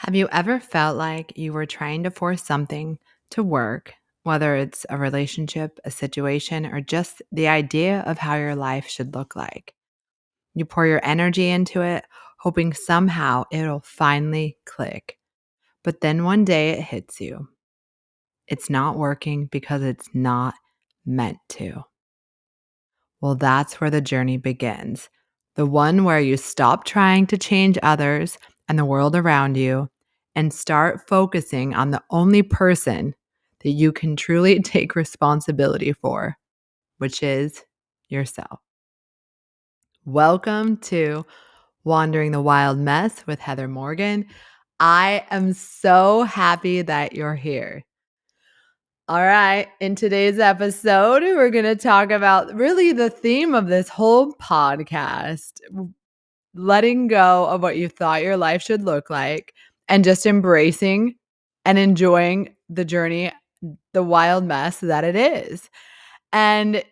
Have you ever felt like you were trying to force something to work, whether it's a relationship, a situation, or just the idea of how your life should look like? You pour your energy into it, hoping somehow it'll finally click. But then one day it hits you. It's not working because it's not meant to. Well, that's where the journey begins. The one where you stop trying to change others and the world around you and start focusing on the only person that you can truly take responsibility for, which is yourself. Welcome to Wandering the Wild Mess with Heather Morgan. I am so happy that you're here. All right. In today's episode, we're going to talk about really the theme of this whole podcast, letting go of what you thought your life should look like and just embracing and enjoying the journey, the wild mess that it is. And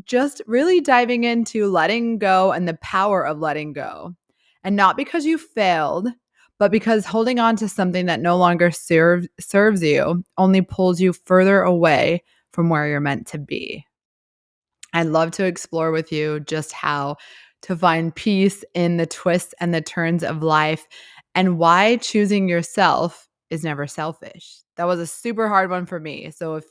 just really diving into letting go and the power of letting go. And not because you failed, but because holding on to something that no longer serves you only pulls you further away from where you're meant to be. I'd love to explore with you just how to find peace in the twists and the turns of life and why choosing yourself is never selfish. That was a super hard one for me. So if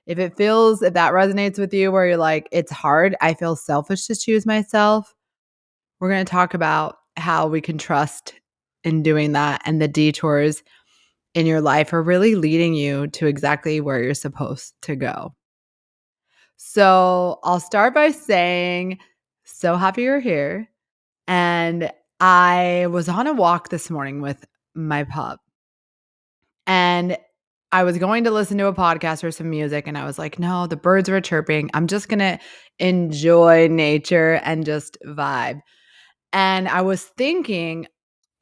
that resonates with you where you're like, it's hard, I feel selfish to choose myself, we're going to talk about how we can trust in doing that and the detours in your life are really leading you to exactly where you're supposed to go. So I'll start by saying, so happy you're here. And I was on a walk this morning with my pup. And I was going to listen to a podcast or some music, and I was like, no, the birds were chirping. I'm just going to enjoy nature and just vibe. And I was thinking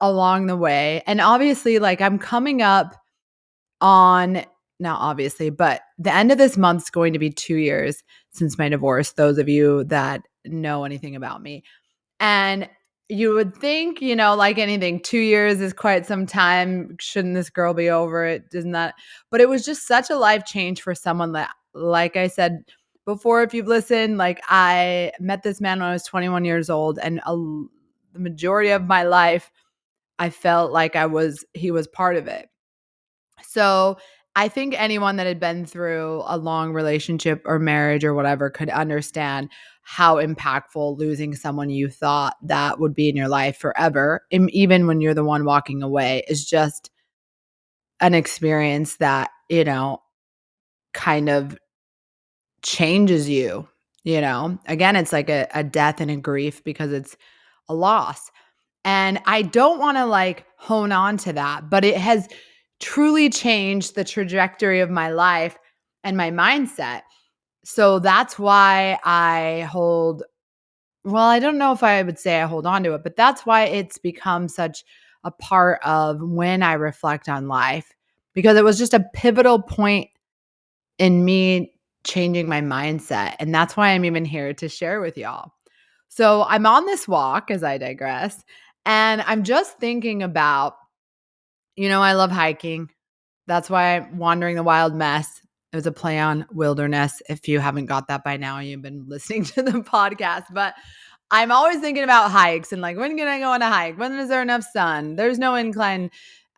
along the way, and obviously, like I'm coming up on, not obviously, but the end of this month's going to be 2 years since my divorce, those of you that know anything about me. And you would think, like anything, 2 years is quite some time. Shouldn't this girl be over it? Doesn't that? But it was just such a life change for someone that, like I said before, if you've listened, like I met this man when I was 21 years old, and the majority of my life, I felt like he was part of it. So I think anyone that had been through a long relationship or marriage or whatever could understand how impactful losing someone you thought that would be in your life forever, even when you're the one walking away, is just an experience that, kind of changes you. Again, it's like a death and a grief because it's a loss. And I don't want to like hone on to that, but it has truly changed the trajectory of my life and my mindset. So that's why I don't know if I would say I hold on to it, but that's why it's become such a part of when I reflect on life, because it was just a pivotal point in me changing my mindset. And that's why I'm even here to share with y'all. So I'm on this walk, as I digress, and I'm just thinking about, I love hiking. That's why I'm wandering the wild mess. It was a play on wilderness. If you haven't got that by now, you've been listening to the podcast. But I'm always thinking about hikes and like, when can I go on a hike? When is there enough sun? There's no incline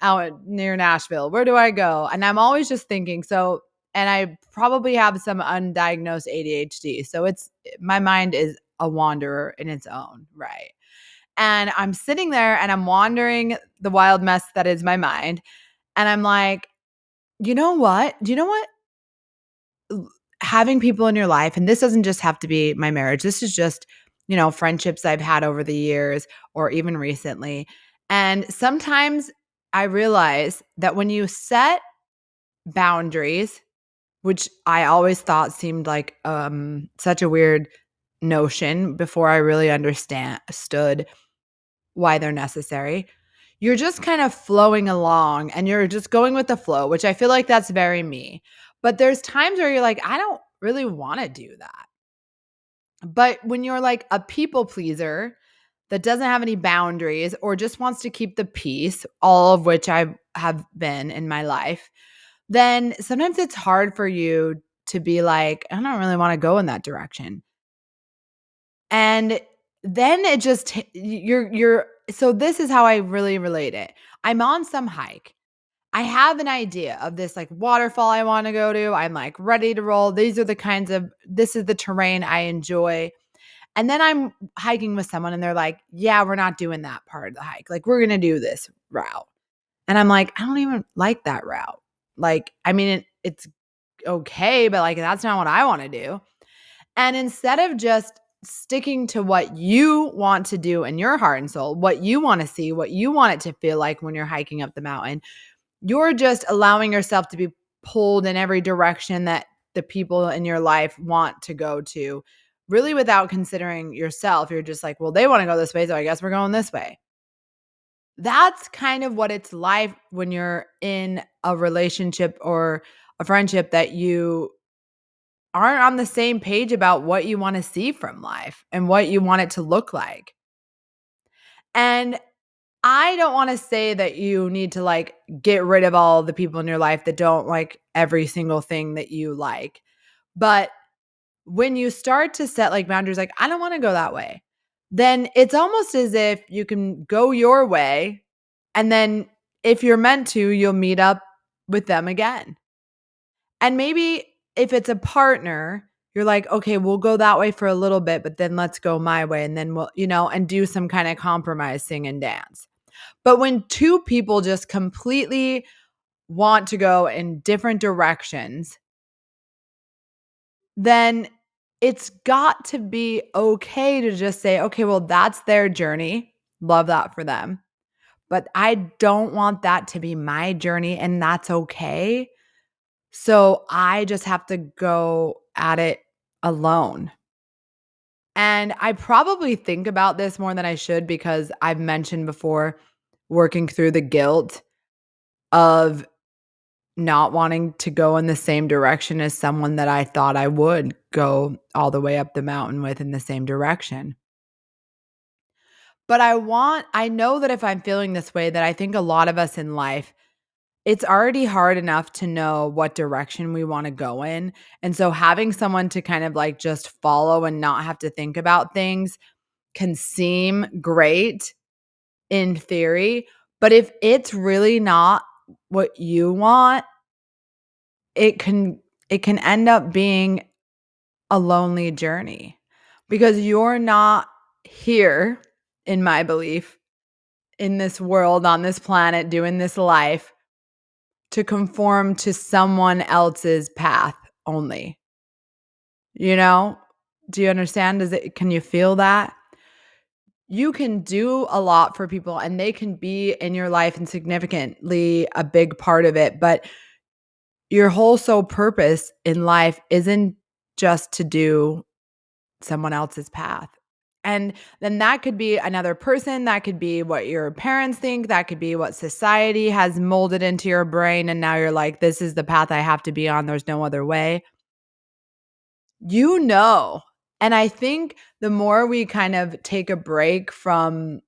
out near Nashville. Where do I go? And I'm always just thinking. So, and I probably have some undiagnosed ADHD. So my mind is a wanderer in its own right. And I'm sitting there and I'm wandering the wild mess that is my mind. And I'm like, you know what? Do you know what? Having people in your life, and this doesn't just have to be my marriage. This is just, friendships I've had over the years or even recently. And sometimes I realize that when you set boundaries, which I always thought seemed like such a weird notion before I really understood why they're necessary. You're just kind of flowing along and you're just going with the flow, which I feel like that's very me. But there's times where you're like, I don't really want to do that. But when you're like a people pleaser that doesn't have any boundaries or just wants to keep the peace, all of which I have been in my life, then sometimes it's hard for you to be like, I don't really want to go in that direction. And then it just you're so this is how I really relate it. I'm on some hike. I have an idea of this like waterfall I want to go to. I'm like ready to roll. This is the terrain I enjoy. And then I'm hiking with someone and they're like, yeah, we're not doing that part of the hike. Like, we're going to do this route. And I'm like, I don't even like that route. Like, I mean, it's okay, but like, that's not what I want to do. And instead of just sticking to what you want to do in your heart and soul, what you want to see, what you want it to feel like when you're hiking up the mountain, you're just allowing yourself to be pulled in every direction that the people in your life want to go to, really without considering yourself. You're just like, well, they want to go this way, so I guess we're going this way. That's kind of what it's like when you're in a relationship or a friendship that you aren't on the same page about what you want to see from life and what you want it to look like. And I don't want to say that you need to like get rid of all the people in your life that don't like every single thing that you like. But when you start to set like boundaries, like, I don't want to go that way, then it's almost as if you can go your way. And then if you're meant to, you'll meet up with them again. And maybe if it's a partner, you're like, okay, we'll go that way for a little bit, but then let's go my way. And then and do some kind of compromise, sing and dance. But when two people just completely want to go in different directions, then it's got to be okay to just say, okay, well, that's their journey. Love that for them. But I don't want that to be my journey, and that's okay. So I just have to go at it alone. And I probably think about this more than I should because I've mentioned before working through the guilt of not wanting to go in the same direction as someone that I thought I would go all the way up the mountain with in the same direction. But I know that if I'm feeling this way, that I think a lot of us in life, it's already hard enough to know what direction we want to go in. And so having someone to kind of like just follow and not have to think about things can seem great in theory. But if it's really not what you want, it can it can end up being a lonely journey because you're not here, in my belief, in this world, on this planet, doing this life to conform to someone else's path only. You know? Do you understand? Can you feel that? You can do a lot for people and they can be in your life and significantly a big part of it, but your whole sole purpose in life isn't just to do someone else's path. And then that could be another person, that could be what your parents think, that could be what society has molded into your brain and now you're like, this is the path I have to be on, there's no other way. You know. And I think the more we kind of take a break from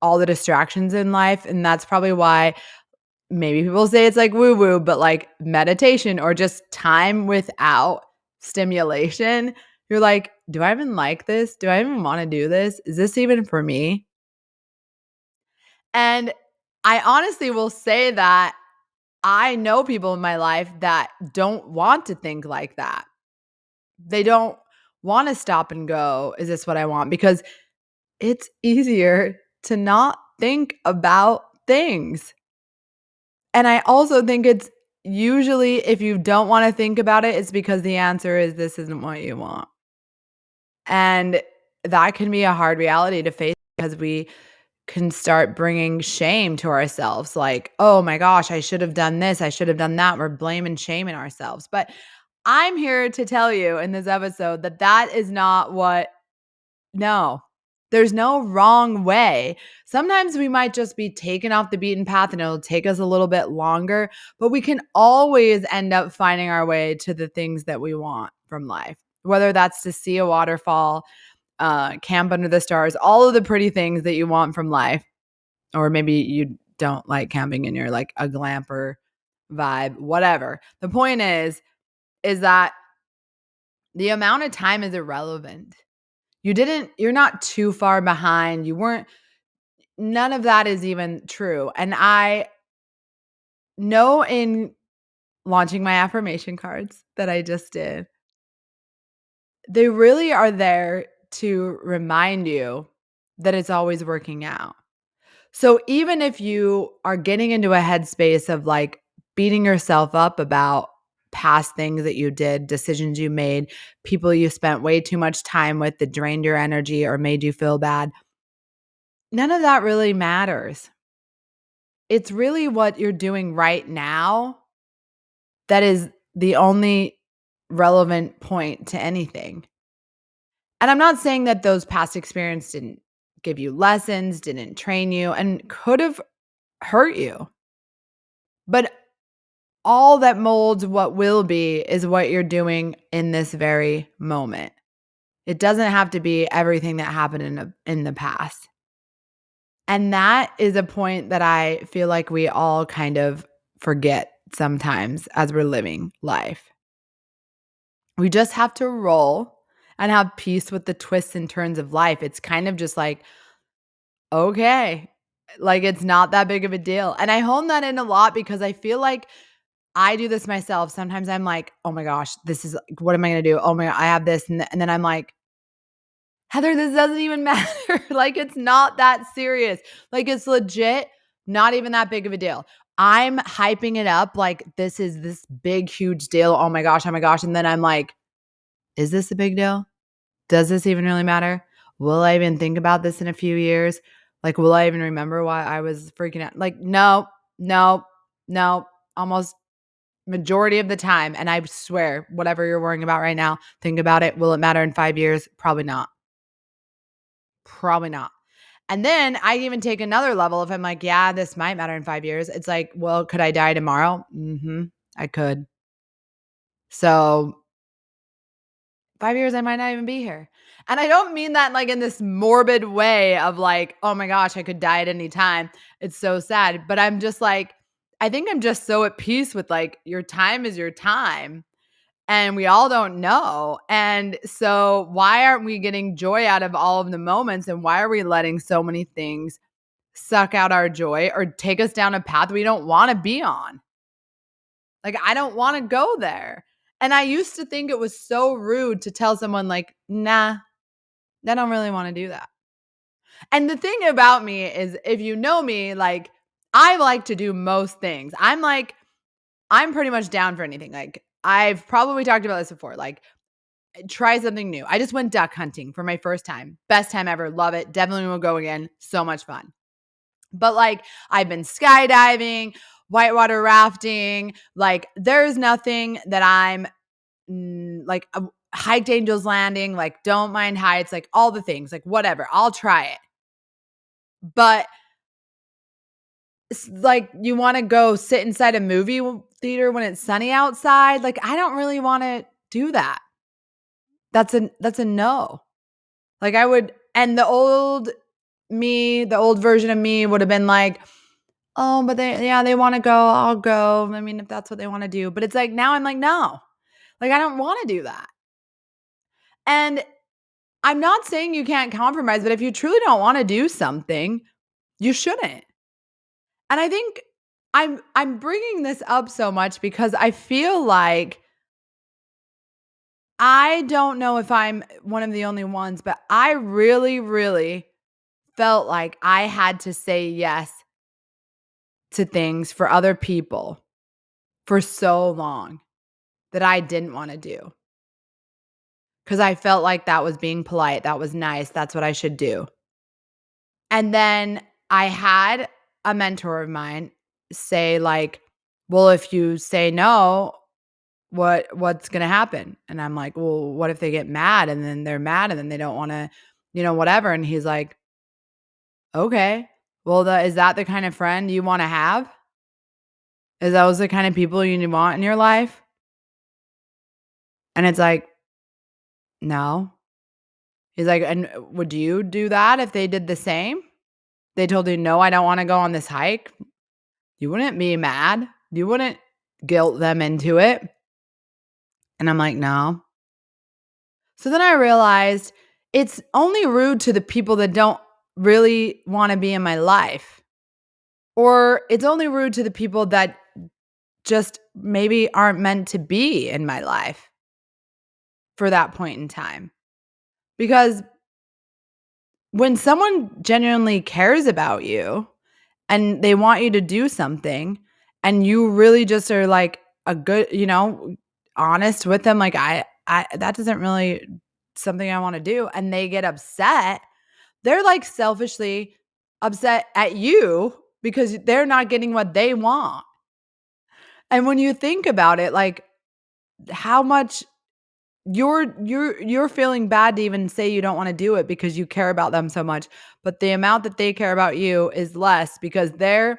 all the distractions in life, and that's probably why maybe people say it's like woo woo, but like meditation or just time without stimulation, you're like, do I even like this? Do I even want to do this? Is this even for me? And I honestly will say that I know people in my life that don't want to think like that. They don't want to stop and go, is this what I want? Because it's easier to not think about things. And I also think it's usually if you don't wanna think about it, it's because the answer is this isn't what you want. And that can be a hard reality to face because we can start bringing shame to ourselves, like, "Oh my gosh, I should have done this, I should have done that." We're blaming, shaming ourselves. But I'm here to tell you in this episode that that is not what no, there's no wrong way. Sometimes we might just be taken off the beaten path and it'll take us a little bit longer, but we can always end up finding our way to the things that we want from life, whether that's to see a waterfall, camp under the stars, all of the pretty things that you want from life, or maybe you don't like camping and you're like a glamper vibe, whatever. The point is that the amount of time is irrelevant. You're not too far behind. You weren't None of that is even true. And I know in launching my affirmation cards that I just did, they really are there to remind you that it's always working out. So even if you are getting into a headspace of like beating yourself up about past things that you did, decisions you made, people you spent way too much time with that drained your energy or made you feel bad, none of that really matters. It's really what you're doing right now that is the only relevant point to anything. And I'm not saying that those past experiences didn't give you lessons, didn't train you, and could have hurt you. But all that molds what will be is what you're doing in this very moment. It doesn't have to be everything that happened in the past. And that is a point that I feel like we all kind of forget sometimes as we're living life. We just have to roll and have peace with the twists and turns of life. It's kind of just like, okay, like it's not that big of a deal. And I hone that in a lot because I feel like I do this myself. Sometimes I'm like, oh my gosh, this is what am I going to do? Oh my God, I have this. And then I'm like, Heather, this doesn't even matter. Like, it's not that serious. Like, it's legit not even that big of a deal. I'm hyping it up like this is this big, huge deal. Oh my gosh, oh my gosh. And then I'm like, is this a big deal? Does this even really matter? Will I even think about this in a few years? Like, will I even remember why I was freaking out? Like, no, no, no, almost majority of the time. And I swear, whatever you're worrying about right now, think about it. Will it matter in 5 years? Probably not. Probably not. And then I even take another level if I'm like, yeah, this might matter in 5 years. It's like, well, could I die tomorrow? I could. So 5 years, I might not even be here. And I don't mean that like in this morbid way of like, oh my gosh, I could die at any time. It's so sad. But I'm just like, I think I'm just so at peace with like, your time is your time. And we all don't know. And so why aren't we getting joy out of all of the moments? And why are we letting so many things suck out our joy or take us down a path we don't want to be on? Like, I don't want to go there. And I used to think it was so rude to tell someone like, nah, I don't really want to do that. And the thing about me is if you know me, like I like to do most things. I'm pretty much down for anything. Like I've probably talked about this before. Like try something new. I just went duck hunting for my first time. Best time ever. Love it. Definitely will go again. So much fun. But like I've been skydiving, whitewater rafting. Like there's nothing that I'm like hiked Angel's Landing, like don't mind heights, like all the things, like whatever. I'll try it. But like you want to go sit inside a movie theater when it's sunny outside, like I don't really want to do that. That's a no. Like I would and the old version of me would have been like, "Oh, but they want to go. I'll go." I mean, if that's what they want to do. But it's like now I'm like, "No." Like I don't want to do that. And I'm not saying you can't compromise, but if you truly don't want to do something, you shouldn't. And I think I'm bringing this up so much because I feel like I don't know if I'm one of the only ones, but I really, really felt like I had to say yes to things for other people for so long that I didn't want to do because I felt like that was being polite. That was nice. That's what I should do. And then I had a mentor of mine say like, "Well, if you say no, what's going to happen?" And I'm like, "Well, what if they get mad and then they're mad and then they don't want to, whatever." And he's like, "Okay. Well, is that the kind of friend you want to have? Is those the kind of people you want in your life?" And it's like, "No." He's like, "And would you do that if they did the same? They told you, 'No, I don't want to go on this hike.'" You wouldn't be mad. You wouldn't guilt them into it." And I'm like, "No." So then I realized it's only rude to the people that don't really want to be in my life. Or it's only rude to the people that just maybe aren't meant to be in my life for that point in time. Because when someone genuinely cares about you and they want you to do something and you really just are like a good, honest with them, like I that doesn't really something I want to do, and they get upset, they're like selfishly upset at you because they're not getting what they want. And when you think about it, like how much you're feeling bad to even say you don't wanna do it because you care about them so much, but the amount that they care about you is less because they're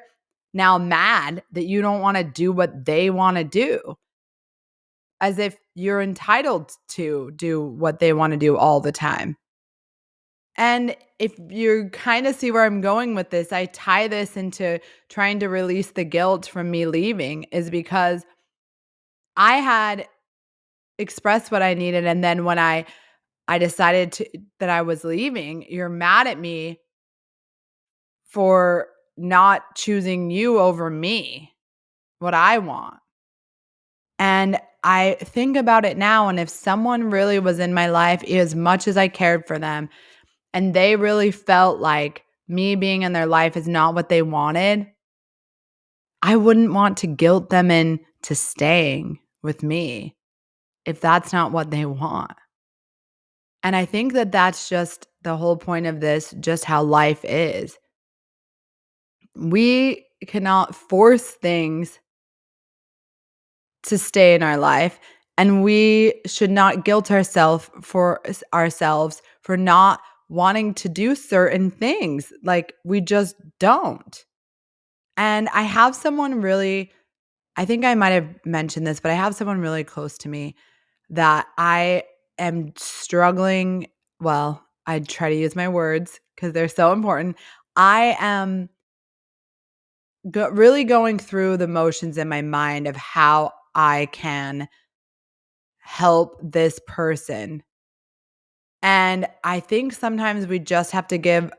now mad that you don't wanna do what they wanna do, as if you're entitled to do what they wanna do all the time. And if you kinda see where I'm going with this, I tie this into trying to release the guilt from me leaving is because I had expressed what I needed, and then when I decided to that I was leaving, you're mad at me for not choosing you over me, what I want. And I think about it now, and if someone really was in my life as much as I cared for them, and they really felt like me being in their life is not what they wanted, I wouldn't want to guilt them into staying with me if that's not what they want. And I think that that's just the whole point of this, just how life is. We cannot force things to stay in our life, and we should not guilt ourselves for not wanting to do certain things. Like we just don't. And I have someone really I think I might have mentioned this, but I have someone really close to me that I am struggling, well, I try to use my words because they're so important. I am really going through the motions in my mind of how I can help this person. And I think sometimes we just have to give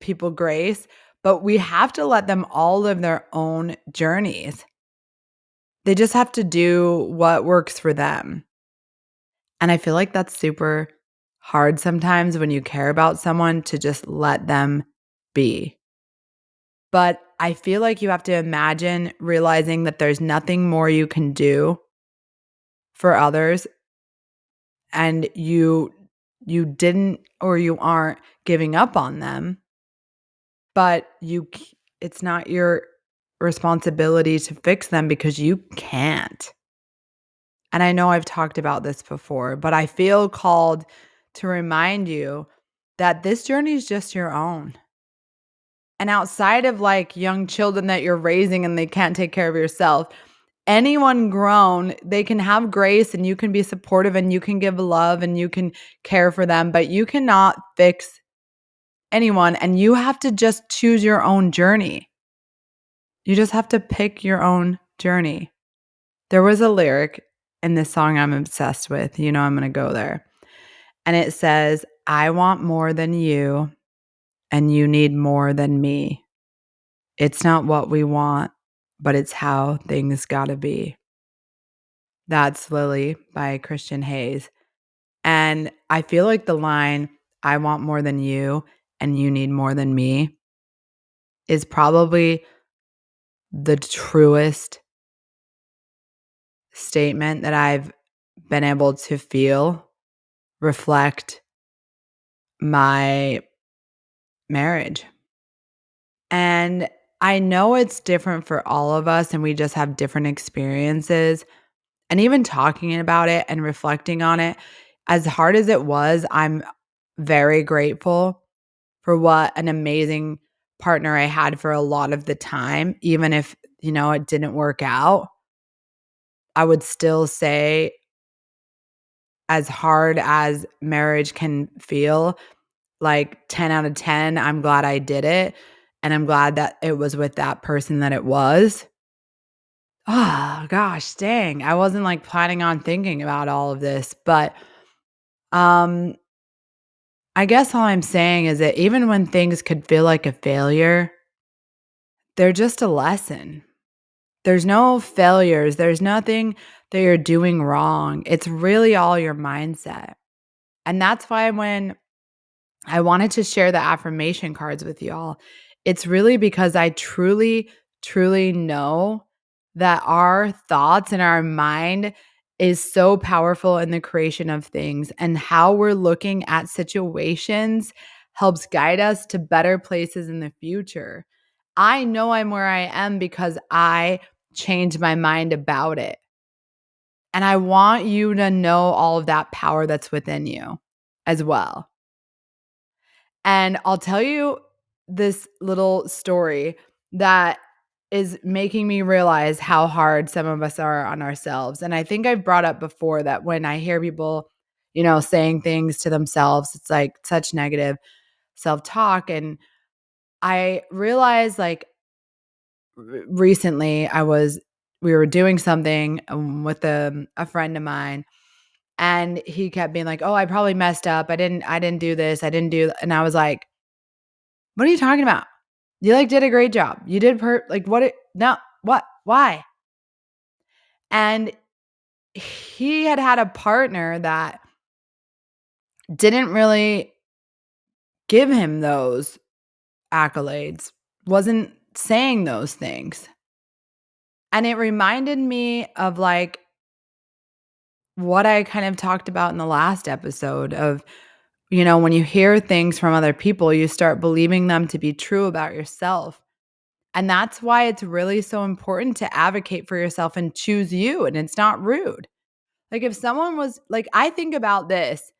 people grace, but we have to let them all live their own journeys. They just have to do what works for them. And I feel like that's super hard sometimes when you care about someone to just let them be. But I feel like you have to imagine realizing that there's nothing more you can do for others, and you didn't or you aren't giving up on them, but it's not your responsibility to fix them because you can't. And I know I've talked about this before, but I feel called to remind you that this journey is just your own. And outside of like young children that you're raising and they can't take care of yourself, anyone grown, they can have grace and you can be supportive and you can give love and you can care for them, but you cannot fix anyone and you have to just choose your own journey. You just have to pick your own journey. There was a lyric in this song I'm obsessed with. You know, I'm going to go there. And it says, "I want more than you and you need more than me. It's not what we want, but it's how things gotta be." That's Lily by Christian Hayes. And I feel like the line, "I want more than you and you need more than me," is probably the truest statement that I've been able to feel reflect my marriage. And I know it's different for all of us and we just have different experiences. And even talking about it and reflecting on it, as hard as it was, I'm very grateful for what an amazing partner I had for a lot of the time. Even if, it didn't work out, I would still say, as hard as marriage can feel, like 10 out of 10, I'm glad I did it. and I'm glad that it was with that person that it was. Oh gosh, dang. I wasn't, like, planning on thinking about all of this, but, um, I guess all I'm saying is that even when things could feel like a failure, they're just a lesson. There's no failures, there's nothing that you're doing wrong. It's really all your mindset. And that's why when I wanted to share the affirmation cards with y'all, it's really because I truly, truly know that our thoughts and our mind is so powerful in the creation of things, and how we're looking at situations helps guide us to better places in the future. I know I'm where I am because I changed my mind about it. And I want you to know all of that power that's within you as well. And I'll tell you this little story that is making me realize how hard some of us are on ourselves. And I think I've brought up before that when I hear people, saying things to themselves, it's like such negative self talk. And I realized, like, recently we were doing something with a friend of mine, and he kept being like, "Oh, I probably messed up. I didn't do this. I didn't do," and I was like, "What are you talking about? You, like, did a great job. You did like, what it no, what? Why?" And he had had a partner that didn't really give him those accolades, wasn't saying those things. And it reminded me of, like, what I kind of talked about in the last episode of, when you hear things from other people, you start believing them to be true about yourself. And that's why it's really so important to advocate for yourself and choose you, and it's not rude. Like, if someone was like, I think about this,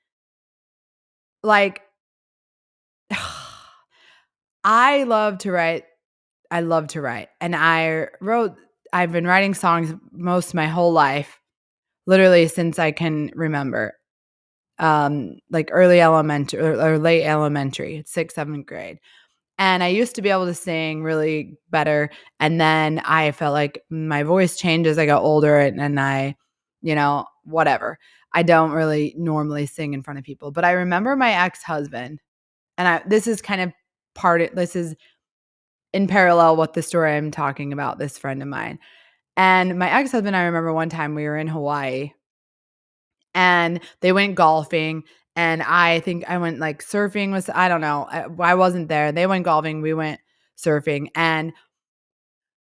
like, I love to write. I love to write. And I've been writing songs most of my whole life, literally since I can remember. Like early elementary or late elementary, 6th, 7th grade. And I used to be able to sing really better, and then I felt like my voice changed as I got older, and I, whatever. I don't really normally sing in front of people, but I remember my ex-husband, and this is kind of this is in parallel with the story I'm talking about, this friend of mine. And my ex-husband, I remember one time we were in Hawaii, and they went golfing, and I think I went, like, surfing was I don't know, I wasn't there. They went golfing, we went surfing, and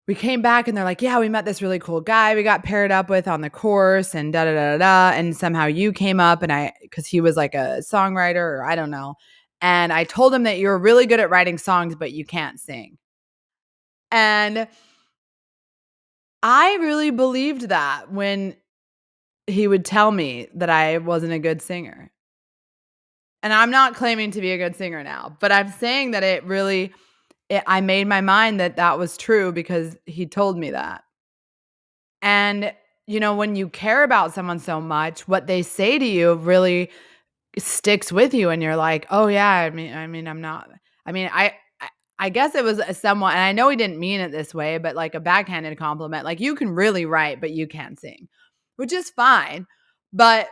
we came back and they're like, "Yeah, we met this really cool guy we got paired up with on the course and da da da da da, and somehow you came up," and because he was like a songwriter or I don't know, and I told him that you're really good at writing songs, but you can't sing. And I really believed that when he would tell me that I wasn't a good singer. And I'm not claiming to be a good singer now, but I'm saying that I made my mind that that was true because he told me that. And, when you care about someone so much, what they say to you really sticks with you and you're like, "Oh yeah, I mean, I'm not." I mean, I guess it was a somewhat, and I know he didn't mean it this way, but like a backhanded compliment, like, "You can really write, but you can't sing," which is fine. But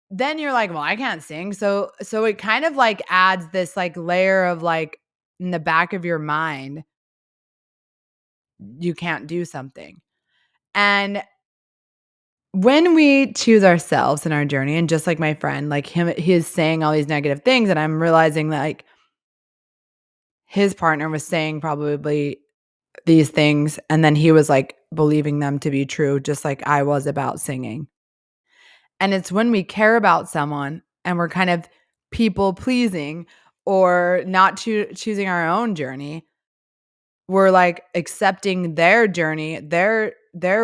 then you're like, "Well, I can't sing." So it kind of, like, adds this, like, layer of, like, in the back of your mind, you can't do something. And when we choose ourselves in our journey, and just like my friend, like him, he is saying all these negative things, and I'm realizing that, like, his partner was saying probably these things, and then he was, like, believing them to be true, just like I was about singing. And it's when we care about someone and we're kind of people pleasing or not choosing our own journey, we're, like, accepting their journey, their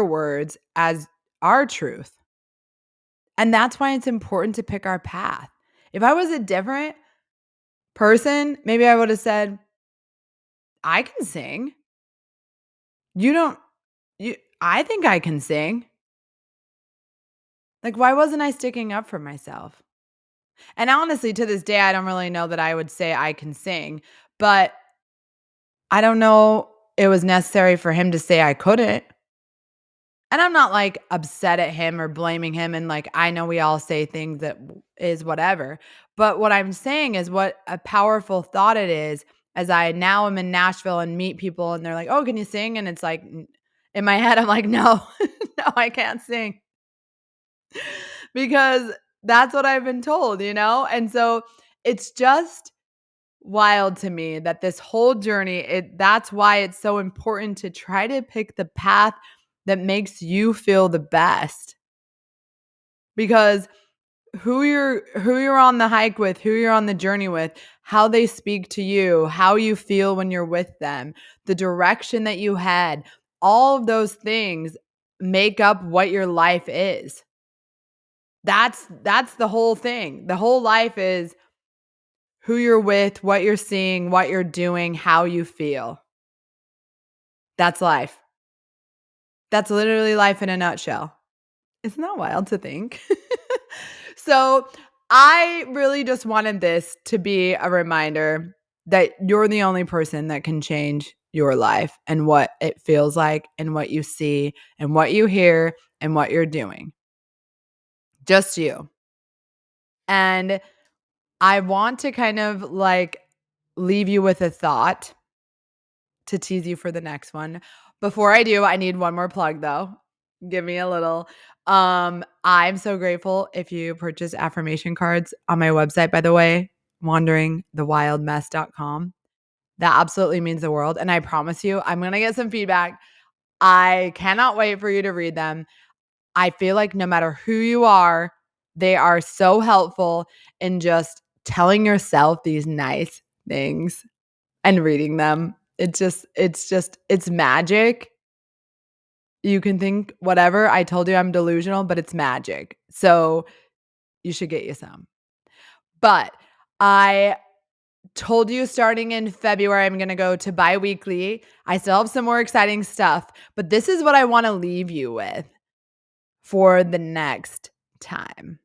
words as our truth. And that's why it's important to pick our path. If I was a different person, maybe I would have said, "I can sing. You don't you I think I can sing." Like, why wasn't I sticking up for myself? And honestly, to this day, I don't really know that I would say I can sing, but I don't know it was necessary for him to say I couldn't. And I'm not, like, upset at him or blaming him, and, like, I know we all say things that is whatever, but what I'm saying is what a powerful thought it is as I now am in Nashville and meet people and they're like, "Oh, can you sing?" And it's like, n in my head, I'm like, "No, no, I can't sing." Because that's what I've been told, you know? And so it's just wild to me that this whole journey, that's why it's so important to try to pick the path that makes you feel the best. Because who you're on the hike with, who you're on the journey with, how they speak to you, how you feel when you're with them, the direction that you head, all of those things make up what your life is. That's the whole thing. The whole life is who you're with, what you're seeing, what you're doing, how you feel. That's life. That's literally life in a nutshell. Isn't that wild to think? So, I really just wanted this to be a reminder that you're the only person that can change your life and what it feels like and what you see and what you hear and what you're doing. Just you. And I want to kind of like leave you with a thought to tease you for the next one. Before I do, I need one more plug though. Give me a little. I'm so grateful if you purchase affirmation cards on my website, by the way, wanderingthewildmess.com. That absolutely means the world. And I promise you, I'm going to get some feedback. I cannot wait for you to read them. I feel like no matter who you are, they are so helpful in just telling yourself these nice things and reading them. It's magic. You can think whatever. I told you I'm delusional, but it's magic. So you should get you some. But I told you starting in February, I'm going to go to biweekly. I still have some more exciting stuff, but this is what I want to leave you with for the next time.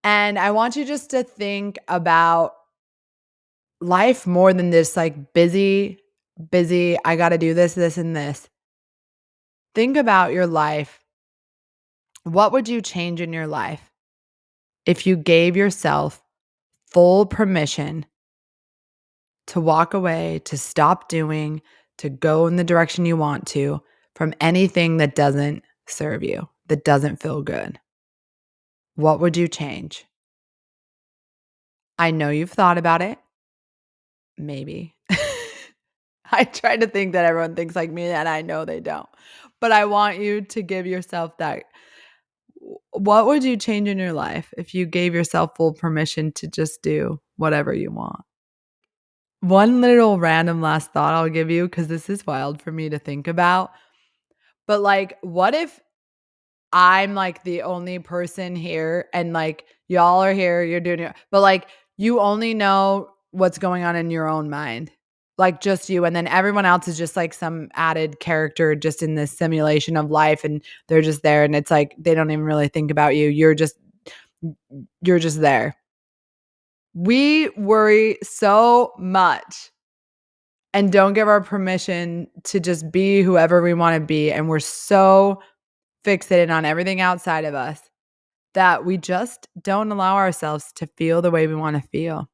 And I want you just to think about life more than this like busy, I got to do this, this, and this. Think about your life. What would you change in your life if you gave yourself full permission to walk away, to stop doing, to go in the direction you want to from anything that doesn't serve you, that doesn't feel good? What would you change? I know you've thought about it. Maybe. I try to think that everyone thinks like me, and I know they don't. But I want you to give yourself that. What would you change in your life if you gave yourself full permission to just do whatever you want? One little random last thought I'll give you, because this is wild for me to think about. But like, what if I'm like the only person here and like y'all are here, you're doing it, but like you only know what's going on in your own mind, like just you. And then everyone else is just like some added character just in this simulation of life. And they're just there. And it's like they don't even really think about you. You're just there. We worry so much and don't give our permission to just be whoever we want to be. And we're so fixated on everything outside of us that we just don't allow ourselves to feel the way we want to feel.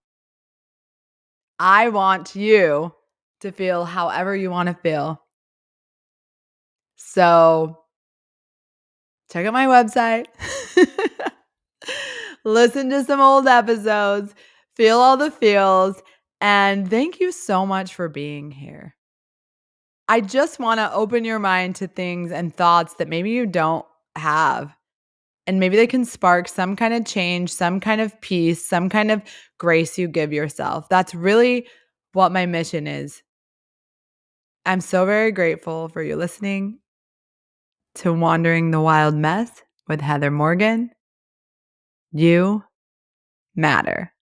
I want you to feel however you want to feel. So check out my website. Listen to some old episodes. Feel all the feels. And thank you so much for being here. I just want to open your mind to things and thoughts that maybe you don't have. And maybe they can spark some kind of change, some kind of peace, some kind of grace you give yourself. That's really what my mission is. I'm so very grateful for you listening to Wandering the Wild Mess with Heather Morgan. You matter.